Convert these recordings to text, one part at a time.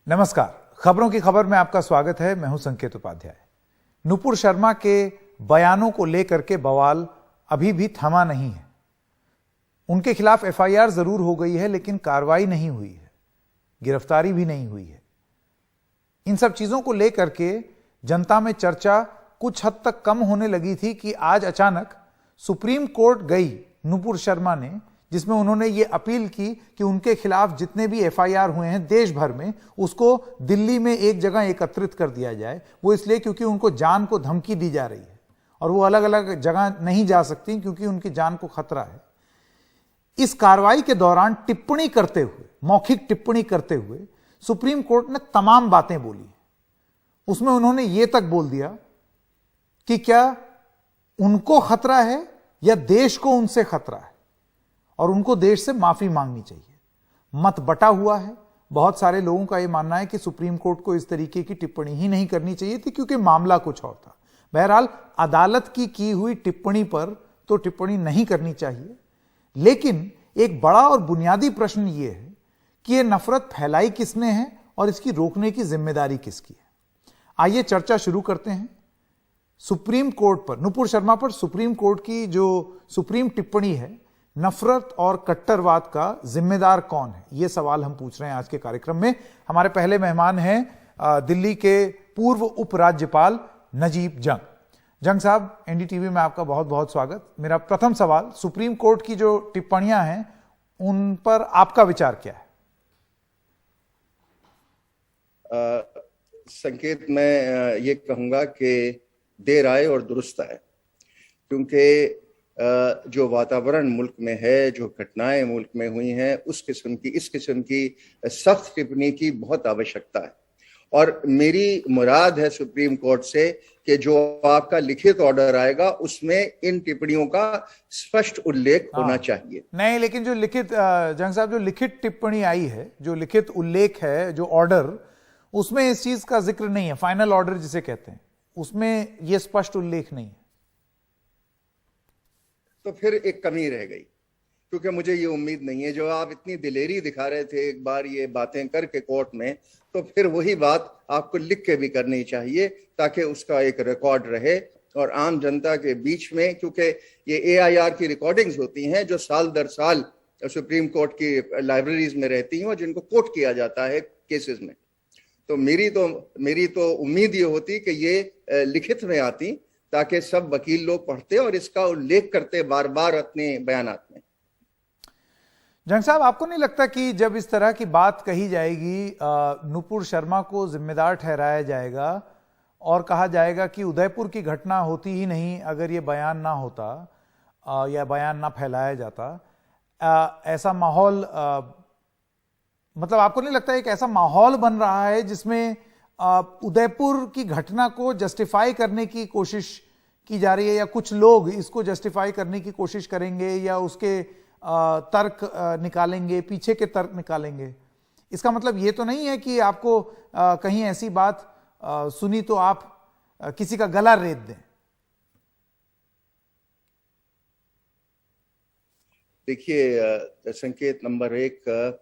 नमस्कार, खबरों की खबर में आपका स्वागत है। मैं हूं संकेत उपाध्याय। नुपुर शर्मा के बयानों को लेकर के बवाल अभी भी थमा नहीं है। उनके खिलाफ एफआईआर जरूर हो गई है, लेकिन कार्रवाई नहीं हुई है, गिरफ्तारी भी नहीं हुई है। इन सब चीजों को लेकर के जनता में चर्चा कुछ हद तक कम होने लगी थी कि आज अचानक सुप्रीम कोर्ट गई नुपुर शर्मा ने, जिसमें उन्होंने ये अपील की कि उनके खिलाफ जितने भी एफआईआर हुए हैं देश भर में, उसको दिल्ली में एक जगह एकत्रित कर दिया जाए। वो इसलिए क्योंकि उनको जान को धमकी दी जा रही है और वो अलग अलग जगह नहीं जा सकती क्योंकि उनकी जान को खतरा है। इस कार्रवाई के दौरान टिप्पणी करते हुए, मौखिक टिप्पणी करते हुए सुप्रीम कोर्ट ने तमाम बातें बोली। उसमें उन्होंने ये तक बोल दिया कि क्या उनको खतरा है या देश को उनसे खतरा है, और उनको देश से माफी मांगनी चाहिए। मत बटा हुआ है। बहुत सारे लोगों का यह मानना है कि सुप्रीम कोर्ट को इस तरीके की टिप्पणी ही नहीं करनी चाहिए थी क्योंकि मामला कुछ और था। बहरहाल अदालत की हुई टिप्पणी पर तो टिप्पणी नहीं करनी चाहिए, लेकिन एक बड़ा और बुनियादी प्रश्न यह है कि यह नफरत फैलाई किसने है और इसकी रोकने की जिम्मेदारी किसकी है। आइए चर्चा शुरू करते हैं। सुप्रीम कोर्ट पर, नुपुर शर्मा पर सुप्रीम कोर्ट की जो सुप्रीम टिप्पणी है, नफरत और कट्टरवाद का जिम्मेदार कौन है, यह सवाल हम पूछ रहे हैं आज के कार्यक्रम में। हमारे पहले मेहमान हैं दिल्ली के पूर्व उपराज्यपाल नजीब जंग। जंग साहब, एनडीटीवी में आपका बहुत बहुत स्वागत। मेरा प्रथम सवाल, सुप्रीम कोर्ट की जो टिप्पणियां हैं उन पर आपका विचार क्या है? संकेत, मैं ये कहूंगा कि देर आए और दुरुस्त आए, क्योंकि जो वातावरण मुल्क में है, जो घटनाएं मुल्क में हुई हैं, इस किस्म की सख्त टिप्पणी की बहुत आवश्यकता है। और मेरी मुराद है सुप्रीम कोर्ट से कि जो आपका लिखित ऑर्डर आएगा उसमें इन टिप्पणियों का स्पष्ट उल्लेख होना चाहिए। नहीं, लेकिन जो लिखित, जंग साहब, जो लिखित टिप्पणी आई है, जो लिखित उल्लेख है, जो ऑर्डर, उसमें इस चीज का जिक्र नहीं है। फाइनल ऑर्डर जिसे कहते हैं, उसमें यह स्पष्ट उल्लेख नहीं है। तो फिर एक कमी रह गई, क्योंकि मुझे ये उम्मीद नहीं है। जो आप इतनी दिलेरी दिखा रहे थे एक बार ये बातें करके कोर्ट में, तो फिर वही बात आपको लिख के भी करनी चाहिए ताकि उसका एक रिकॉर्ड रहे और आम जनता के बीच में, क्योंकि ये एआईआर की रिकॉर्डिंग्स होती हैं जो साल दर साल सुप्रीम कोर्ट की लाइब्रेरीज में रहती हैं और जिनको कोट किया जाता है केसेस में। तो मेरी तो उम्मीद ये होती कि ये लिखित में आती ताकि सब वकील लोग पढ़ते और इसका उल्लेख करते बार बार अपने बयानात में। जंग साहब, आपको नहीं लगता कि जब इस तरह की बात कही जाएगी, नुपुर शर्मा को जिम्मेदार ठहराया जाएगा और कहा जाएगा कि उदयपुर की घटना होती ही नहीं अगर ये बयान ना होता या बयान ना फैलाया जाता, ऐसा माहौल, मतलब आपको नहीं लगता एक ऐसा माहौल बन रहा है जिसमें उदयपुर की घटना को जस्टिफाई करने की कोशिश की जा रही है, या कुछ लोग इसको जस्टिफाई करने की कोशिश करेंगे या उसके तर्क निकालेंगे, पीछे के तर्क निकालेंगे? इसका मतलब ये तो नहीं है कि आपको कहीं ऐसी बात सुनी तो आप किसी का गला रेत दें? देखिए संकेत, नंबर एक,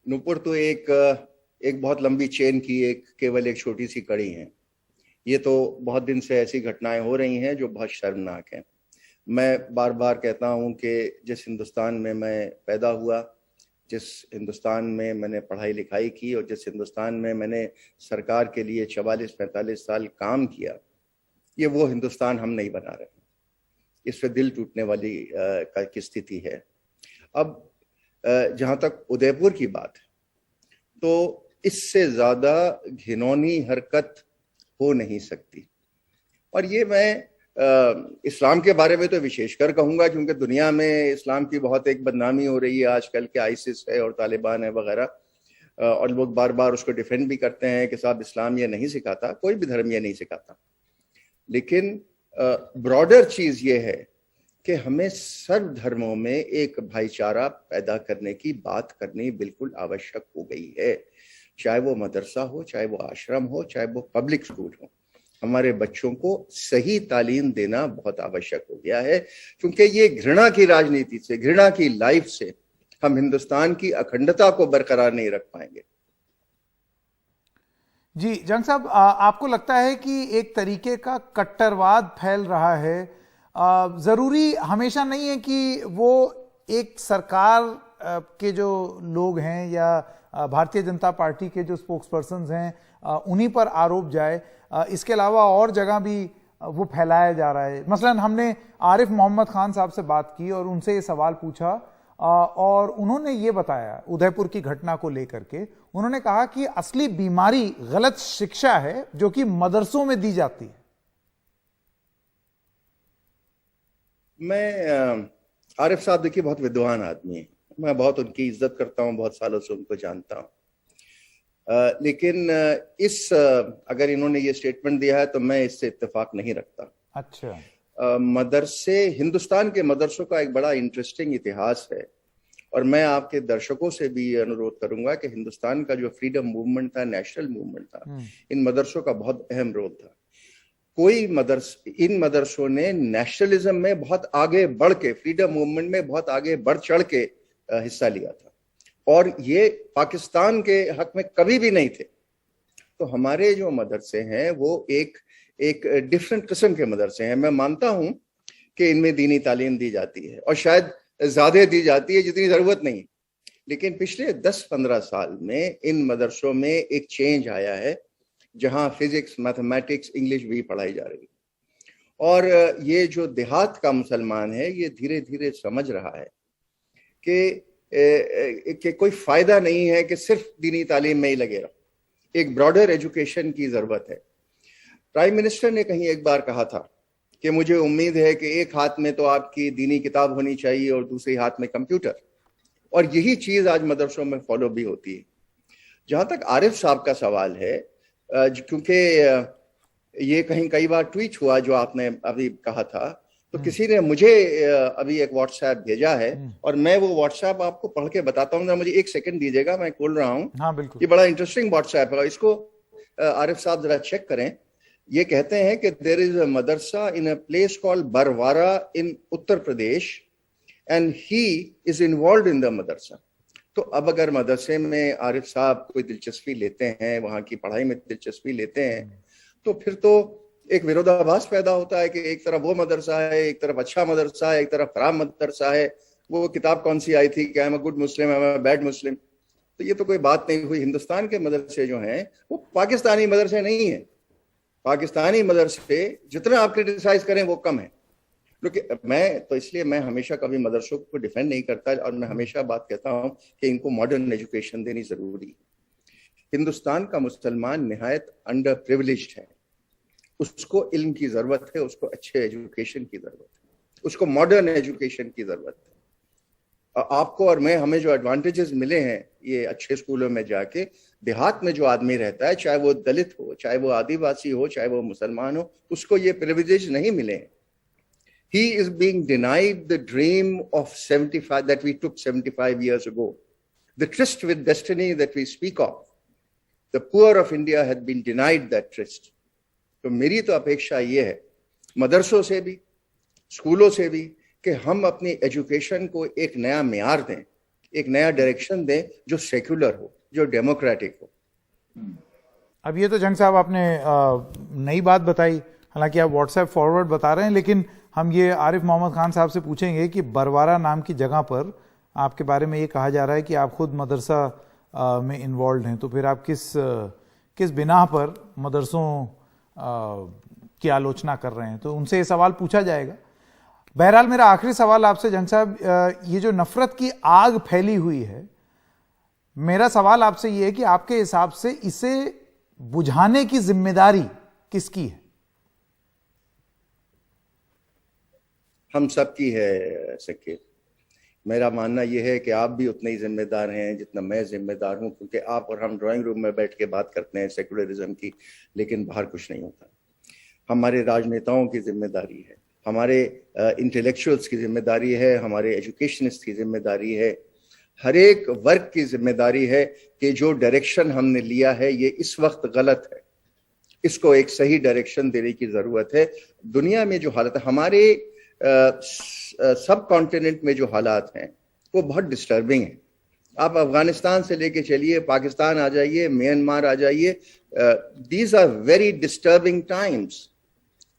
नुपुर तो एक बहुत लंबी चेन की केवल एक छोटी सी कड़ी है। ये तो बहुत दिन से ऐसी घटनाएं हो रही हैं जो बहुत शर्मनाक हैं। मैं बार बार कहता हूं कि जिस हिंदुस्तान में मैं पैदा हुआ, जिस हिंदुस्तान में मैंने पढ़ाई लिखाई की और जिस हिंदुस्तान में मैंने सरकार के लिए 44-45 साल काम किया, ये वो हिंदुस्तान हम नहीं बना रहे। इससे दिल टूटने वाली की स्थिति है। अब जहां तक उदयपुर की बात है, तो इससे ज्यादा घिनौनी हरकत हो नहीं सकती। और ये मैं इस्लाम के बारे में तो विशेषकर कहूंगा, क्योंकि दुनिया में इस्लाम की बहुत एक बदनामी हो रही है आजकल के, आईसिस है और तालिबान है वगैरह, और लोग बार बार उसको डिफेंड भी करते हैं कि साहब इस्लाम ये नहीं सिखाता, कोई भी धर्म ये नहीं सिखाता। लेकिन ब्रॉडर चीज ये है कि हमें सर्व धर्मों में एक भाईचारा पैदा करने की बात करनी बिल्कुल आवश्यक हो गई है। चाहे वो मदरसा हो, चाहे वो आश्रम हो, चाहे वो पब्लिक स्कूल हो, हमारे बच्चों को सही तालीम देना बहुत आवश्यक हो गया है, क्योंकि ये घृणा की राजनीति से, घृणा की लाइफ से हम हिंदुस्तान की अखंडता को बरकरार नहीं रख पाएंगे। जी जंग साहब, आपको लगता है कि एक तरीके का कट्टरवाद फैल रहा है? जरूरी हमेशा नहीं है कि वो एक सरकार के जो लोग हैं या भारतीय जनता पार्टी के जो स्पोक्स पर्सन हैं उन्हीं पर आरोप जाए। इसके अलावा और जगह भी वो फैलाया जा रहा है। मसलन हमने आरिफ मोहम्मद खान साहब से बात की और उनसे ये सवाल पूछा और उन्होंने ये बताया उदयपुर की घटना को लेकर के। उन्होंने कहा कि असली बीमारी गलत शिक्षा है जो कि मदरसों में दी जाती है। मैं आरिफ साहब देखिए बहुत विद्वान आदमी है, मैं बहुत उनकी इज्जत करता हूँ, बहुत सालों से उनको जानता हूँ। लेकिन अगर इन्होंने ये स्टेटमेंट दिया है तो मैं इससे इत्तेफाक नहीं रखता। अच्छा। मदरसे, हिंदुस्तान के मदरसों का एक बड़ा इंटरेस्टिंग इतिहास है और मैं आपके दर्शकों से भी अनुरोध करूंगा कि हिंदुस्तान का जो फ्रीडम मूवमेंट था, नेशनल मूवमेंट था, इन मदरसों का बहुत अहम रोल था। इन मदरसों ने नेशनलिज्म में बहुत आगे बढ़ के, फ्रीडम मूवमेंट में बहुत आगे बढ़ चढ़ के हिस्सा लिया था और ये पाकिस्तान के हक में कभी भी नहीं थे। तो हमारे जो मदरसे हैं वो एक डिफरेंट किस्म के मदरसे हैं। मैं मानता हूं कि इनमें दीनी तालीम दी जाती है और शायद ज्यादा दी जाती है जितनी जरूरत नहीं, लेकिन पिछले 10-15 साल में इन मदरसों में एक चेंज आया है जहां फिजिक्स, मैथमेटिक्स, इंग्लिश भी पढ़ाई जा रही है। और ये जो देहात का मुसलमान है ये धीरे धीरे समझ रहा है कि कोई फायदा नहीं है कि सिर्फ दीनी तालीम में ही लगे रहो, एक ब्रॉडर एजुकेशन की जरूरत है। प्राइम मिनिस्टर ने कहीं एक बार कहा था कि मुझे उम्मीद है कि एक हाथ में तो आपकी दीनी किताब होनी चाहिए और दूसरे हाथ में कंप्यूटर, और यही चीज आज मदरसों में फॉलो भी होती है। जहां तक आरिफ साहब का सवाल है, क्योंकि ये कहीं कई बार ट्वीट हुआ जो आपने अभी कहा था, तो किसी ने मुझे अभी एक व्हाट्सएप भेजा है और मैं वो व्हाट्सएप आपको पढ़ के बताता हूँ। मुझे 1 सेकंड दीजिएगा, मैं खोल रहा हूँ। हाँ बिल्कुल। ये बड़ा इंटरेस्टिंग व्हाट्सएप है, इसको आरिफ साहब जरा चेक करें। ये कहते हैं कि there is a madrasa in a place called Barwara in Uttar Pradesh and he is involve in the madrasa. तो अब अगर मदरसे में आरिफ साहब कोई दिलचस्पी लेते हैं, वहां की पढ़ाई में दिलचस्पी लेते हैं, तो फिर तो एक विरोधाभास पैदा होता है कि एक तरफ वो मदरसा है, एक तरफ अच्छा मदरसा है, एक तरफ खराब मदरसा है। वो किताब कौन सी आई थी कि I am a good Muslim, I am a bad Muslim, तो ये तो कोई बात नहीं हुई। हिंदुस्तान के मदरसे जो हैं वो पाकिस्तानी मदरसे नहीं है। पाकिस्तानी मदरसे जितना आप क्रिटिसाइज करें वो कम है। क्योंकि इसलिए मैं हमेशा कभी मदरसों को डिफेंड नहीं करता और मैं हमेशा बात कहता हूं कि इनको मॉडर्न एजुकेशन देनी जरूरी है। हिंदुस्तान का मुसलमान निहायत अंडर प्रिविलेज्ड है, उसको इल्म की जरूरत है, उसको अच्छे एजुकेशन की जरूरत है, उसको मॉडर्न एजुकेशन की जरूरत है। आपको और मैं, हमें जो एडवांटेजेस मिले हैं ये अच्छे स्कूलों में जाके, देहात में जो आदमी रहता है, चाहे वो दलित हो, चाहे वो आदिवासी हो, चाहे वो मुसलमान हो, उसको ये प्रिविलेज नहीं मिले। He is being denied the dream of 75 that we took 75 years ago. The tryst with destiny that we speak of. The poor of India had been denied that tryst. तो मेरी तो अपेक्षा ये है मदरसों से भी, स्कूलों से भी, कि हम अपनी एजुकेशन को एक नया मेयार दें, एक नया डायरेक्शन दें जो सेक्युलर हो, जो डेमोक्रेटिक हो। अब ये तो जंग साहब आपने नई बात बताई, हालांकि आप व्हाट्सएप फॉरवर्ड बता रहे हैं, लेकिन हम ये आरिफ मोहम्मद खान साहब से पूछेंगे कि बरवारा नाम की जगह पर आपके बारे में ये कहा जा रहा है कि आप खुद मदरसा में इन्वॉल्व हैं, तो फिर आप किस बिना पर मदरसों की आलोचना कर रहे हैं? तो उनसे ये सवाल पूछा जाएगा। बहरहाल मेरा आखिरी सवाल आपसे जंग साहब, ये जो नफरत की आग फैली हुई है, मेरा सवाल आपसे ये है कि आपके हिसाब से इसे बुझाने की जिम्मेदारी किसकी है? हम सबकी है सके। मेरा मानना यह है कि आप भी उतने ही जिम्मेदार हैं जितना मैं जिम्मेदार हूं, क्योंकि आप और हम ड्राइंग रूम में बैठ के बात करते हैं सेकुलरिज्म की, लेकिन बाहर कुछ नहीं होता। हमारे राजनेताओं की जिम्मेदारी है, हमारे इंटेलेक्चुअल्स की जिम्मेदारी है, हमारे एजुकेशनिस्ट की जिम्मेदारी है, हर एक वर्ग की जिम्मेदारी है कि जो डायरेक्शन हमने लिया है ये इस वक्त गलत है, इसको एक सही डायरेक्शन देने की जरूरत है। दुनिया में जो हालत है, हमारे सब कॉन्टिनेंट में जो हालात हैं वो बहुत डिस्टर्बिंग है। आप अफगानिस्तान से लेके चलिए, पाकिस्तान आ जाइए, म्यांमार आ जाइए, these are very disturbing times,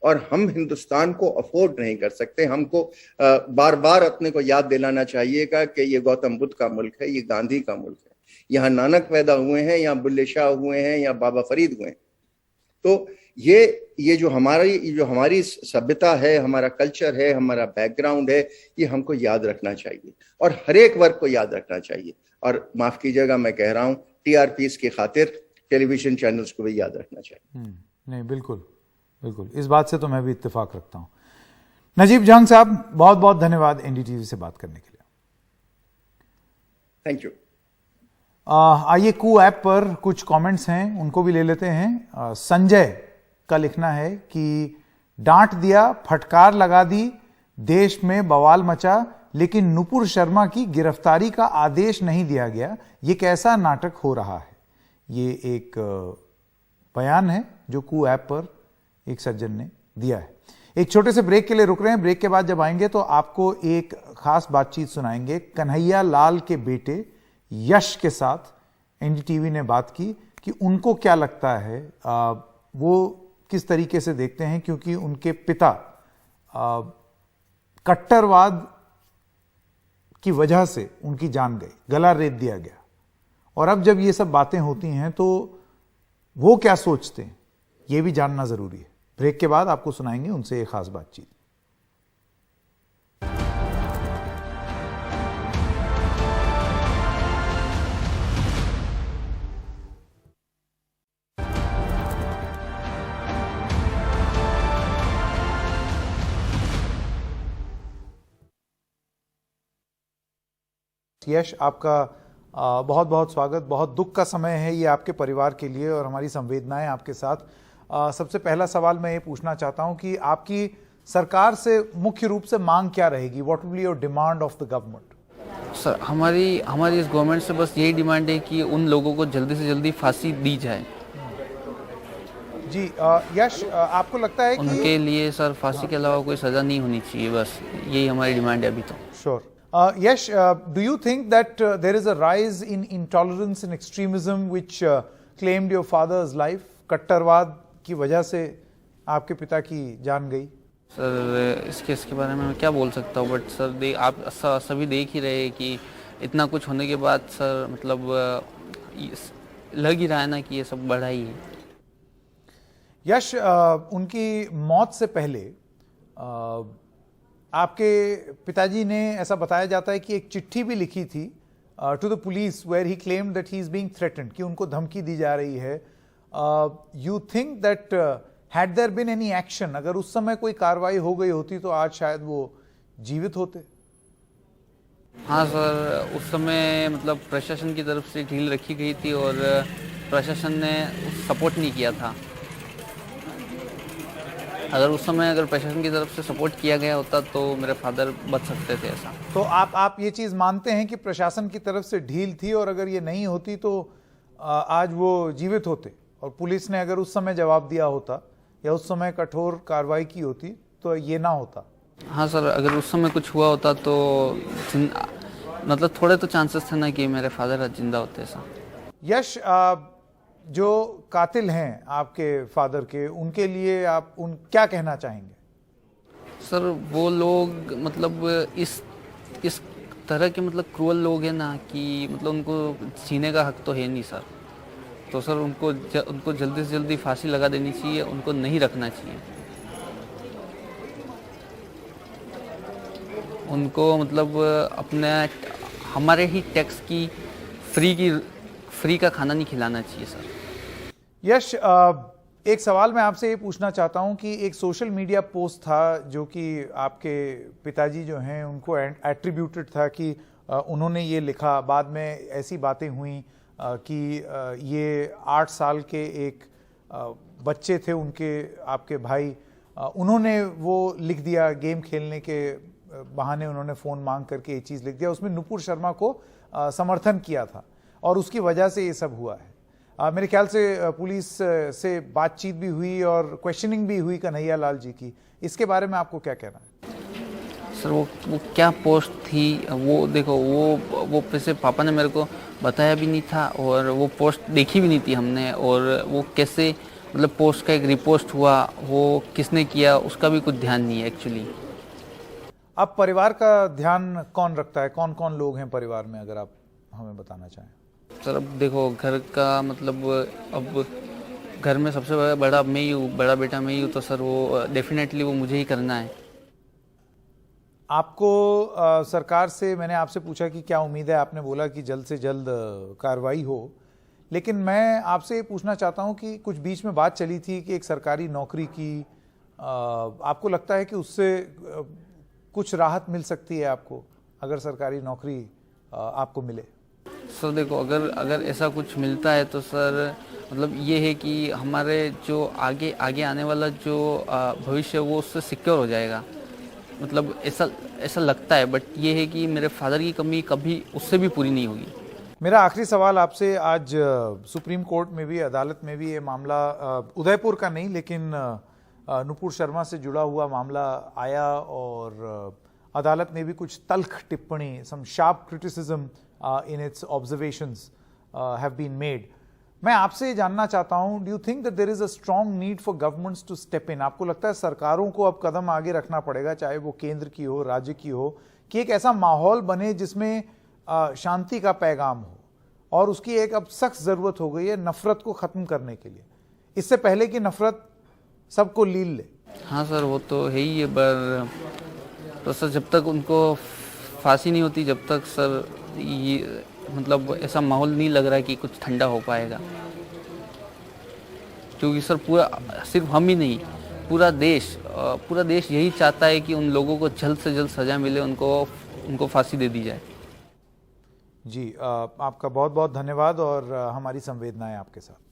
और हम हिंदुस्तान को अफोर्ड नहीं कर सकते। हमको बार बार अपने को याद दिलाना चाहिएगा कि ये गौतम बुद्ध का मुल्क है, ये गांधी का मुल्क है, यहाँ नानक पैदा हुए हैं, यहाँ बुल्ले शाह हुए हैं, यहाँ बाबा फरीद हुए हैं। तो ये जो हमारी सभ्यता है, हमारा कल्चर है, हमारा बैकग्राउंड है, ये हमको याद रखना चाहिए और हर एक वर्ग को याद रखना चाहिए। और माफ कीजिएगा, मैं कह रहा हूं, टीआरपीस की खातिर टेलीविजन चैनल्स को भी याद रखना चाहिए। नहीं, बिल्कुल बिल्कुल, इस बात से तो मैं भी इत्तेफाक रखता हूं। नजीब जंग साहब, बहुत बहुत धन्यवाद एनडीटीवी से बात करने के लिए। Thank you. आइए, कू ऐप पर कुछ कमेंट्स हैं, उनको भी ले लेते हैं। संजय का लिखना है कि डांट दिया, फटकार लगा दी, देश में बवाल मचा, लेकिन नुपुर शर्मा की गिरफ्तारी का आदेश नहीं दिया गया, ये कैसा नाटक हो रहा है। ये एक बयान है जो कू ऐप पर एक सज्जन ने दिया है। एक छोटे से ब्रेक के लिए रुक रहे हैं। ब्रेक के बाद जब आएंगे तो आपको एक खास बातचीत सुनाएंगे। कन्हैया लाल के बेटे यश के साथ एनडीटीवी ने बात की कि उनको क्या लगता है, वो किस तरीके से देखते हैं, क्योंकि उनके पिता कट्टरवाद की वजह से उनकी जान गई, गला रेत दिया गया, और अब जब ये सब बातें होती हैं तो वो क्या सोचते हैं, ये भी जानना जरूरी है। ब्रेक के बाद आपको सुनाएंगे उनसे एक खास बातचीत। यश, आपका बहुत बहुत स्वागत। बहुत दुख का समय है ये आपके परिवार के लिए और हमारी संवेदनाएं आपके साथ। सबसे पहला सवाल मैं ये पूछना चाहता हूं कि आपकी सरकार से मुख्य रूप से मांग क्या रहेगी? What will be your demand of the government? Sir, हमारी इस गवर्नमेंट से बस यही डिमांड है कि उन लोगों को जल्दी से जल्दी फांसी दी जाए। जी यश, आपको लगता है कि उनके लिए सर फांसी के अलावा कोई सजा नहीं होनी चाहिए, बस यही हमारी डिमांड है अभी तो। Sure. Yash, do you think that there is a rise in intolerance and extremism which claimed your father's life? कट्टरवाद की वजह से आपके पिता की जान गई। सर, इस केस के बारे में मैं क्या बोल सकता हूँ, बट सर आप सभी देख ही रहे हैं कि इतना कुछ होने के बाद सर मतलब लग ही रहा है ना कि ये सब बढ़ा ही है। यश, उनकी मौत से पहले आपके पिताजी ने, ऐसा बताया जाता है कि एक चिट्ठी भी लिखी थी to the police where he claimed that he is being threatened, कि उनको धमकी दी जा रही है। You think that had there been any action, अगर उस समय कोई कार्रवाई हो गई होती तो आज शायद वो जीवित होते? हाँ सर, उस समय मतलब प्रशासन की तरफ से ढील रखी गई थी और प्रशासन ने सपोर्ट नहीं किया था। अगर उस समय प्रशासन की तरफ से सपोर्ट किया गया होता तो मेरे फादर बच सकते थे। ऐसा तो आप ये चीज मानते हैं कि प्रशासन की तरफ से ढील थी, और अगर ये नहीं होती तो आज वो जीवित होते, और पुलिस ने अगर उस समय जवाब दिया होता या उस समय कठोर कार्रवाई की होती तो ये ना होता? हाँ सर, अगर उस समय कुछ हुआ होता तो मतलब थोड़े तो चांसेस थे ना कि मेरे फादर आज जिंदा होते। ऐसा यश, जो कातिल हैं आपके फादर के, उनके लिए आप क्या कहना चाहेंगे? सर, वो लोग मतलब इस तरह के मतलब क्रूअल लोग हैं ना कि मतलब उनको जीने का हक तो है नहीं सर। तो सर उनको जल्दी से जल्दी फांसी लगा देनी चाहिए, उनको नहीं रखना चाहिए। उनको मतलब हमारे ही टैक्स की फ्री का खाना नहीं खिलाना चाहिए सर। यश, एक सवाल मैं आपसे ये पूछना चाहता हूं कि एक सोशल मीडिया पोस्ट था जो कि आपके पिताजी जो हैं उनको एट्रीब्यूटेड था कि उन्होंने ये लिखा, बाद में ऐसी बातें हुई कि ये 8 साल के एक बच्चे थे उनके, आपके भाई, उन्होंने वो लिख दिया, गेम खेलने के बहाने उन्होंने फ़ोन मांग करके ये चीज़ लिख दिया, उसमें नुपुर शर्मा को समर्थन किया था और उसकी वजह से ये सब हुआ है। मेरे ख्याल से पुलिस से बातचीत भी हुई और क्वेश्चनिंग भी हुई कन्हैया लाल जी की। इसके बारे में आपको क्या कहना है? सर वो क्या पोस्ट थी, वो देखो वो वैसे पापा ने मेरे को बताया भी नहीं था और वो पोस्ट देखी भी नहीं थी हमने, और वो कैसे मतलब पोस्ट का एक रिपोस्ट हुआ, वो किसने किया उसका भी कुछ ध्यान नहीं है एक्चुअली। अब परिवार का ध्यान कौन रखता है, कौन कौन लोग हैं परिवार में, अगर आप हमें बताना चाहें? सर अब देखो घर का मतलब अब घर में सबसे बड़ा मैं ही हूँ, बड़ा बेटा मैं ही हूँ, तो सर वो डेफिनेटली वो मुझे ही करना है। आपको सरकार से, मैंने आपसे पूछा कि क्या उम्मीद है, आपने बोला कि जल्द से जल्द कार्रवाई हो, लेकिन मैं आपसे ये पूछना चाहता हूं कि कुछ बीच में बात चली थी कि एक सरकारी नौकरी की, आपको लगता है कि उससे कुछ राहत मिल सकती है आपको, अगर सरकारी नौकरी आपको मिले? सर देखो अगर ऐसा कुछ मिलता है तो सर मतलब ये है कि हमारे जो आगे आने वाला जो भविष्य है वो उससे सिक्योर हो जाएगा, मतलब ऐसा लगता है। बट ये है कि मेरे फादर की कमी कभी उससे भी पूरी नहीं होगी। मेरा आखिरी सवाल आपसे, आज सुप्रीम कोर्ट में भी, अदालत में भी ये मामला, उदयपुर का नहीं लेकिन नुपुर शर्मा से जुड़ा हुआ मामला आया और अदालत ने भी कुछ तल्ख टिप्पणी, some sharp criticism in its observations have been made. मैं आपसे ये जानना चाहता हूं, do you think that there is a strong need for governments to step in? आपको लगता है सरकारों को अब कदम आगे रखना पड़ेगा, चाहे वो केंद्र की हो, राज्य की हो, कि एक ऐसा माहौल बने जिसमें शांति का पैगाम हो, और उसकी एक अब सख्त जरूरत हो गई है नफरत को खत्म करने के लिए, इससे पहले कि नफरत सबको लील ले? हाँ सर वो तो है ही है, पर तो सर जब तक उनको फांसी नहीं होती, जब तक सर ये मतलब ऐसा माहौल नहीं लग रहा है कि कुछ ठंडा हो पाएगा, क्योंकि सर पूरा, सिर्फ हम ही नहीं, पूरा देश यही चाहता है कि उन लोगों को जल्द से जल्द सजा मिले, उनको फांसी दे दी जाए। जी, आपका बहुत बहुत धन्यवाद और हमारी संवेदनाएं आपके साथ।